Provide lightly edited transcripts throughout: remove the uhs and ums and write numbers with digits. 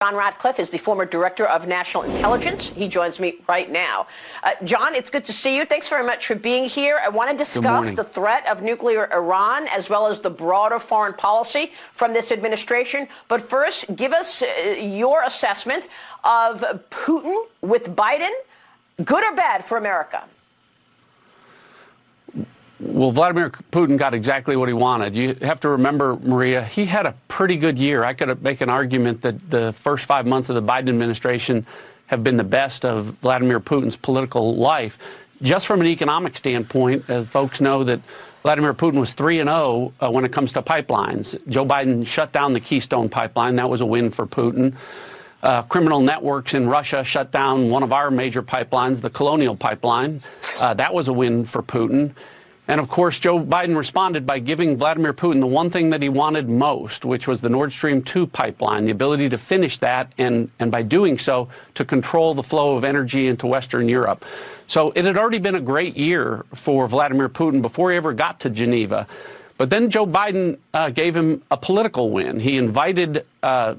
John Ratcliffe is the former director of national intelligence. He joins me right now. John, it's good to see you. Thanks very much for being here. I want to discuss the threat of nuclear Iran as well as the broader foreign policy from this administration. But first, give us your assessment of Putin with Biden, good or bad for America? Well, Vladimir Putin got exactly what he wanted. You have to remember, Maria, he had a pretty good year. I could make an argument that the first 5 months of the Biden administration have been the best of Vladimir Putin's political life. Just from an economic standpoint, folks know that Vladimir Putin was 3-0 when it comes to pipelines. Joe Biden shut down the Keystone pipeline. That was a win for Putin. Criminal networks in Russia shut down one of our major pipelines, the Colonial Pipeline. That was a win for Putin. And, of course, Joe Biden responded by giving Vladimir Putin the one thing that he wanted most, which was the Nord Stream 2 pipeline, the ability to finish that and by doing so, to control the flow of energy into Western Europe. So it had already been a great year for Vladimir Putin before he ever got to Geneva. But then Joe Biden gave him a political win. He invited a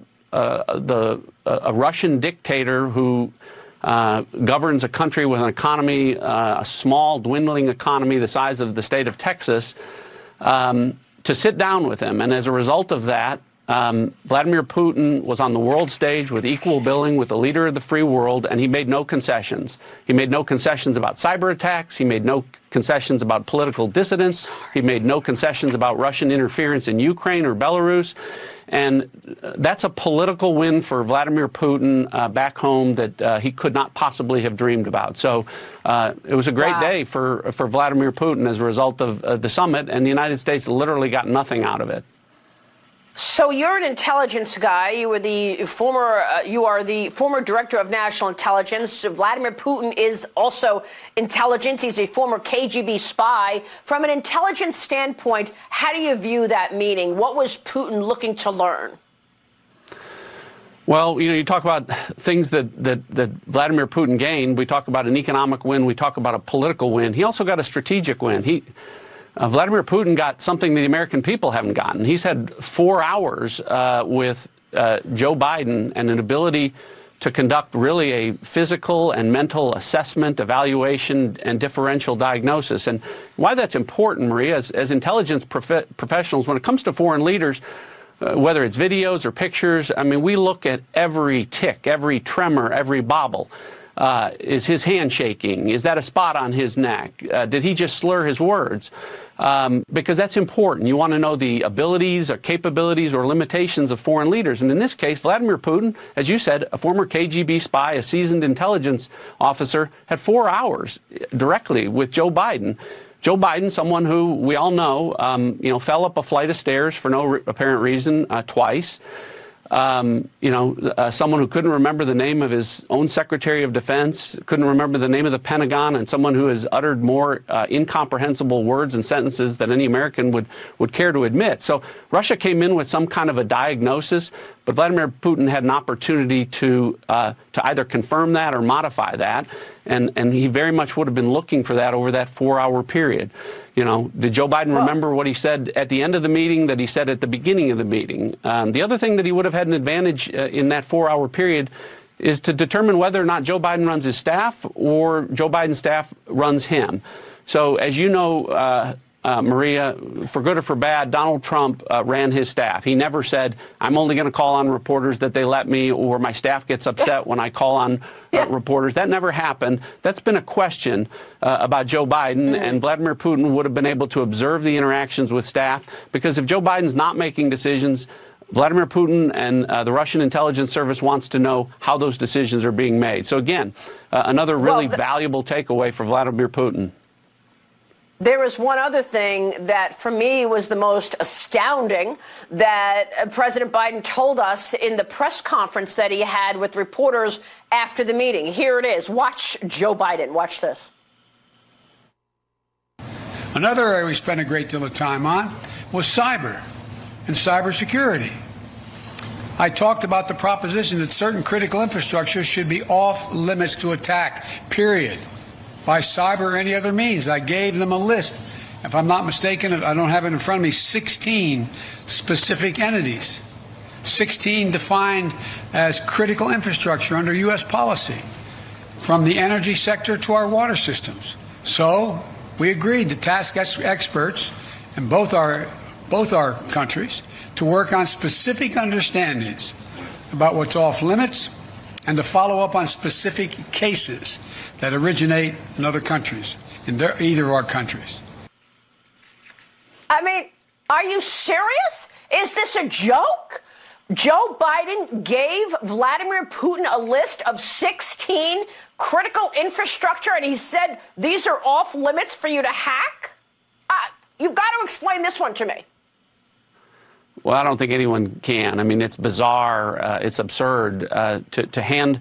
Russian dictator who governs a country with an economy, a small, dwindling economy the size of the state of Texas, to sit down with him. And as a result of that, Vladimir Putin was on the world stage with equal billing with the leader of the free world, and he made no concessions. He made no concessions about cyber attacks. He made no concessions about political dissidents. He made no concessions about Russian interference in Ukraine or Belarus. And that's a political win for Vladimir Putin back home that he could not possibly have dreamed about. So it was a great day for Vladimir Putin as a result of the summit, and the United States literally got nothing out of it. So you're an intelligence guy. You are the former director of national intelligence. Vladimir Putin is also intelligent. He's a former KGB spy. From an intelligence standpoint, how do you view that meeting? What was Putin looking to learn? Well, you talk about things that Vladimir Putin gained. We talk about an economic win. We talk about a political win. He also got a strategic win. Vladimir Putin got something the American people haven't gotten. He's had 4 hours with Joe Biden and an ability to conduct really a physical and mental assessment, evaluation, and differential diagnosis. And why that's important, Maria, as intelligence professionals, when it comes to foreign leaders, whether it's videos or pictures, I mean, we look at every tick, every tremor, every bobble. Is his hand shaking? Is that a spot on his neck? Did he just slur his words? Because that's important. You want to know the abilities or capabilities or limitations of foreign leaders. And in this case, Vladimir Putin, as you said, a former KGB spy, a seasoned intelligence officer, had 4 hours directly with Joe Biden. Joe Biden, someone who we all know, fell up a flight of stairs for no apparent reason twice. Someone who couldn't remember the name of his own Secretary of Defense, couldn't remember the name of the Pentagon, and someone who has uttered more incomprehensible words and sentences than any American would care to admit. So Russia came in with some kind of a diagnosis, but Vladimir Putin had an opportunity to either confirm that or modify that, and he very much would have been looking for that over that 4-hour period. Did Joe Biden remember what he said at the end of the meeting that he said at the beginning of the meeting? The other thing that he would have had an advantage in that 4-hour period is to determine whether or not Joe Biden runs his staff or Joe Biden's staff runs him. So, as you know, Maria, for good or for bad, Donald Trump ran his staff. He never said, I'm only going to call on reporters that they let me, or my staff gets upset when I call on reporters. That never happened. That's been a question about Joe Biden, and Vladimir Putin would have been able to observe the interactions with staff, because if Joe Biden's not making decisions, Vladimir Putin and the Russian intelligence service wants to know how those decisions are being made. So again, another really valuable takeaway for Vladimir Putin. There is one other thing that, for me, was the most astounding that President Biden told us in the press conference that he had with reporters after the meeting. Here it is. Watch Joe Biden. Watch this. Another area we spent a great deal of time on was cyber and cybersecurity. I talked about the proposition that certain critical infrastructure should be off limits to attack, period. By cyber or any other means. I gave them a list. If I'm not mistaken, I don't have it in front of me, 16 specific entities. 16 defined as critical infrastructure under U.S. policy, from the energy sector to our water systems. So we agreed to task experts in both our countries to work on specific understandings about what's off limits and to follow up on specific cases that originate in other countries, in either of our countries. I mean, are you serious? Is this a joke? Joe Biden gave Vladimir Putin a list of 16 critical infrastructure, and he said these are off limits for you to hack? You've got to explain this one to me. Well, I don't think anyone can. I mean, it's bizarre. It's absurd. To hand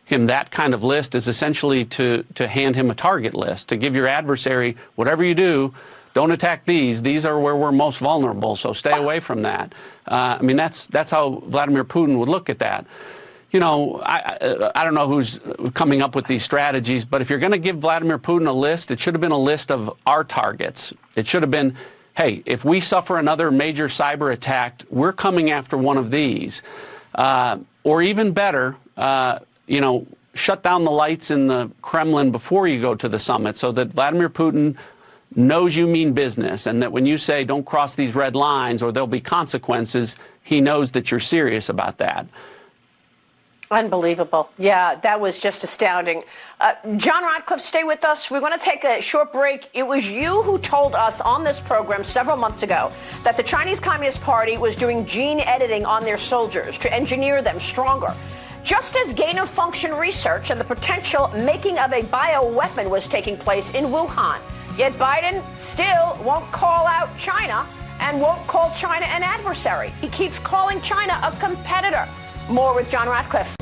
him that kind of list is essentially to hand him a target list, to give your adversary, whatever you do, don't attack these. These are where we're most vulnerable, so stay away from that. I mean, that's how Vladimir Putin would look at that. You know, I don't know who's coming up with these strategies, but if you're going to give Vladimir Putin a list, it should have been a list of our targets. It should have been, hey, if we suffer another major cyber attack, we're coming after one of these. Or even better, you know, shut down the lights in the Kremlin before you go to the summit so that Vladimir Putin knows you mean business, and that when you say don't cross these red lines or there'll be consequences, he knows that you're serious about that. Unbelievable. Yeah, that was just astounding. John Ratcliffe, stay with us. We're going to take a short break. It was you who told us on this program several months ago that the Chinese Communist Party was doing gene editing on their soldiers to engineer them stronger. Just as gain-of-function research and the potential making of a bioweapon was taking place in Wuhan. Yet Biden still won't call out China and won't call China an adversary. He keeps calling China a competitor. More with John Ratcliffe.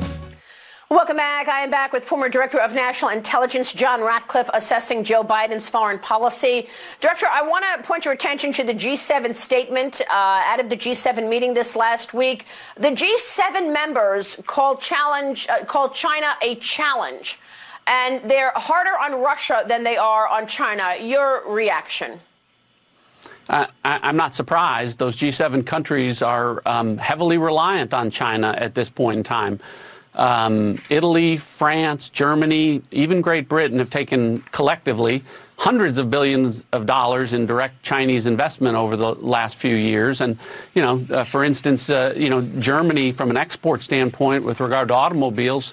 Welcome back. I am back with former Director of National Intelligence, John Ratcliffe, assessing Joe Biden's foreign policy. Director, I want to point your attention to the G7 statement out of the G7 meeting this last week. The G7 members called China a challenge, and they're harder on Russia than they are on China. Your reaction? I'm not surprised. Those G7 countries are heavily reliant on China at this point in time. Italy, France, Germany, even Great Britain have taken collectively hundreds of billions of dollars in direct Chinese investment over the last few years. And, you know, for instance, Germany, from an export standpoint with regard to automobiles,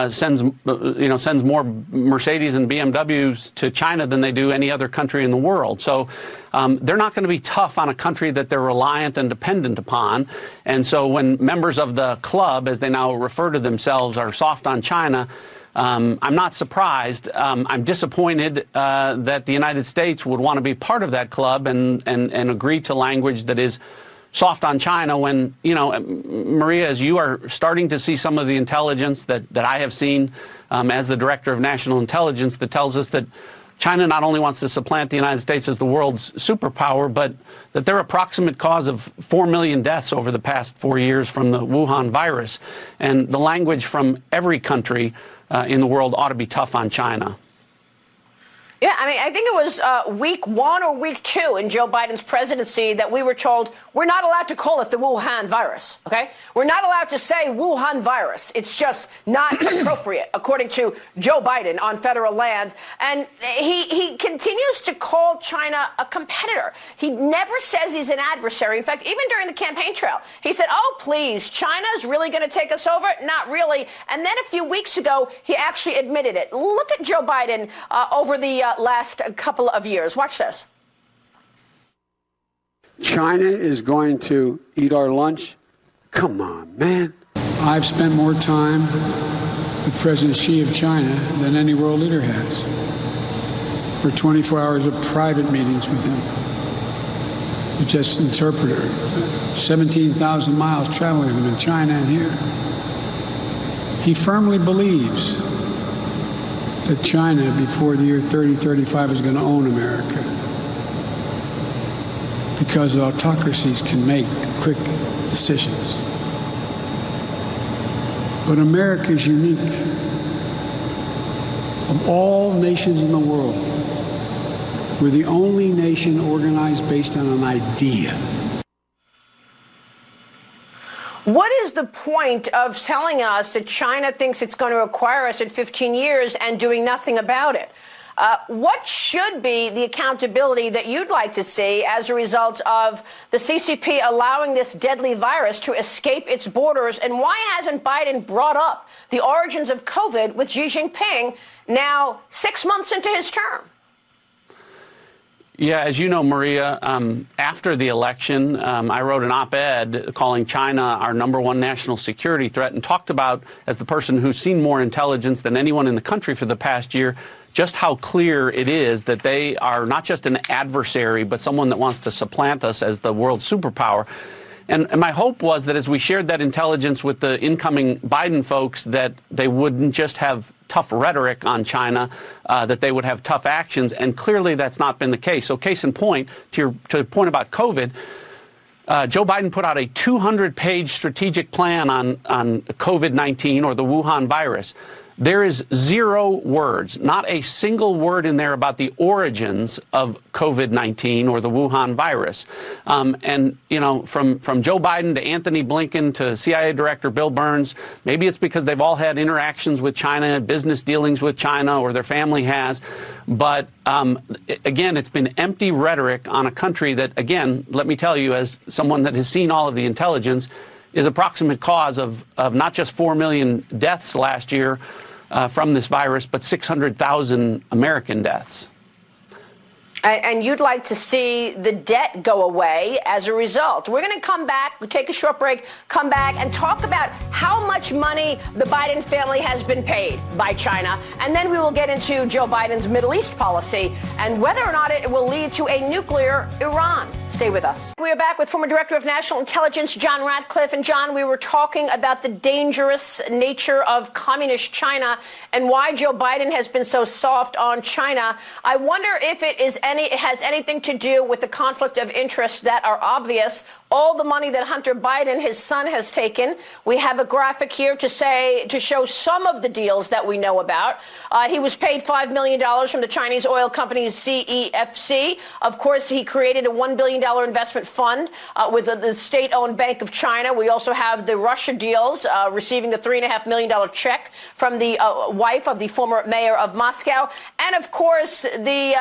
sends more Mercedes and BMWs to China than they do any other country in the world. So they're not going to be tough on a country that they're reliant and dependent upon. And so when members of the club, as they now refer to themselves, are soft on China, I'm not surprised. I'm disappointed that the United States would want to be part of that club and agree to language that is soft on China when, you know, Maria, as you are starting to see some of the intelligence that I have seen as the Director of National Intelligence that tells us that China not only wants to supplant the United States as the world's superpower, but that they're a proximate cause of 4 million deaths over the past 4 years from the Wuhan virus. And the language from every country in the world ought to be tough on China. Yeah, I mean, I think it was week 1 or week 2 in Joe Biden's presidency that we were told we're not allowed to call it the Wuhan virus, okay? We're not allowed to say Wuhan virus. It's just not appropriate, according to Joe Biden on federal land. And he continues to call China a competitor. He never says he's an adversary. In fact, even during the campaign trail, he said, oh, please, China's really going to take us over? Not really. And then a few weeks ago, he actually admitted it. Look at Joe Biden over the last couple of years. Watch this. China is going to eat our lunch? Come on, man. I've spent more time with President Xi of China than any world leader has. For 24 hours of private meetings with him. With just an interpreter. 17,000 miles traveling with him in China and here. He firmly believes that China, before the year 3035, is going to own America. Because autocracies can make quick decisions. But America is unique. Of all nations in the world, we're the only nation organized based on an idea. What is the point of telling us that China thinks it's going to acquire us in 15 years and doing nothing about it? What should be the accountability that you'd like to see as a result of the CCP allowing this deadly virus to escape its borders? And why hasn't Biden brought up the origins of COVID with Xi Jinping now 6 months into his term? Yeah, as you know, Maria, after the election, I wrote an op-ed calling China our #1 national security threat and talked about, as the person who's seen more intelligence than anyone in the country for the past year, just how clear it is that they are not just an adversary, but someone that wants to supplant us as the world superpower. And my hope was that as we shared that intelligence with the incoming Biden folks, that they wouldn't just have tough rhetoric on China, that they would have tough actions. And clearly that's not been the case. So case in point, to your point about COVID, Joe Biden put out a 200-page strategic plan on COVID-19 or the Wuhan virus. There is 0 words, not a single word in there about the origins of COVID-19 or the Wuhan virus. And, you know, from Joe Biden to Anthony Blinken to CIA Director Bill Burns, maybe it's because they've all had interactions with China, business dealings with China, or their family has. But, again, it's been empty rhetoric on a country that, again, let me tell you, as someone that has seen all of the intelligence, is a proximate cause of not just 4 million deaths last year from this virus, but 600,000 American deaths. And you'd like to see the debt go away as a result. We're going to come back, we'll take a short break, come back and talk about how much money the Biden family has been paid by China. And then we will get into Joe Biden's Middle East policy and whether or not it will lead to a nuclear Iran. Stay with us. We are back with former Director of National Intelligence, John Ratcliffe. And John, we were talking about the dangerous nature of communist China and why Joe Biden has been so soft on China. I wonder if it has anything to do with the conflict of interest that are obvious. All the money that Hunter Biden, his son, has taken. We have a graphic here to show some of the deals that we know about. He was paid $5 million from the Chinese oil company CEFC. Of course, he created a $1 billion investment fund with the state-owned Bank of China. We also have the Russia deals, receiving the $3.5 million check from the wife of the former mayor of Moscow. And, of course, the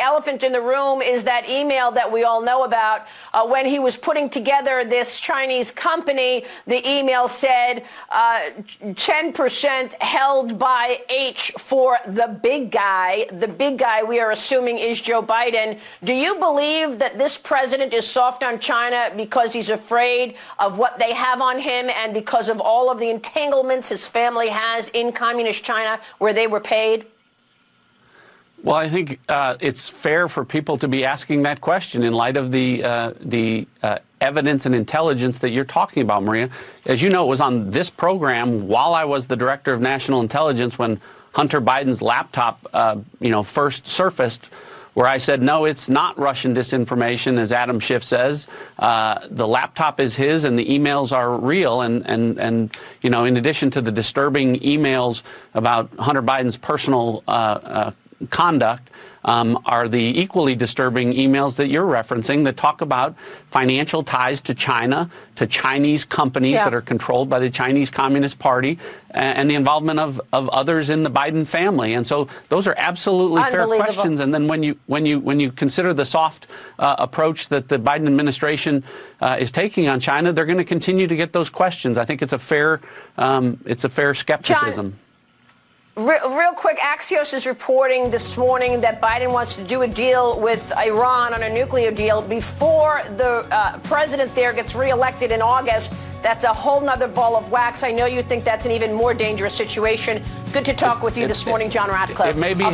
elephant in the room is that email that we all know about when he was putting together this Chinese company. The email said 10% held by H for the big guy. The big guy we are assuming is Joe Biden. Do you believe that this president is soft on China because he's afraid of what they have on him and because of all of the entanglements his family has in communist China where they were paid? Well, I think it's fair for people to be asking that question in light of the evidence and intelligence that you're talking about, Maria. As you know, it was on this program while I was the Director of National Intelligence when Hunter Biden's laptop, first surfaced, where I said, no, it's not Russian disinformation, as Adam Schiff says. The laptop is his and the emails are real. And in addition to the disturbing emails about Hunter Biden's personal conduct, are the equally disturbing emails that you're referencing that talk about financial ties to China, to Chinese companies that are controlled by the Chinese Communist Party, and the involvement of others in the Biden family. And so those are absolutely fair questions. And then when you consider the soft approach that the Biden administration is taking on China, they're going to continue to get those questions. I think it's a fair skepticism. John, real quick, Axios is reporting this morning that Biden wants to do a deal with Iran on a nuclear deal before the president there gets reelected in August. That's a whole nother ball of wax. I know you think that's an even more dangerous situation. Good to talk with you this morning, John Ratcliffe. It may be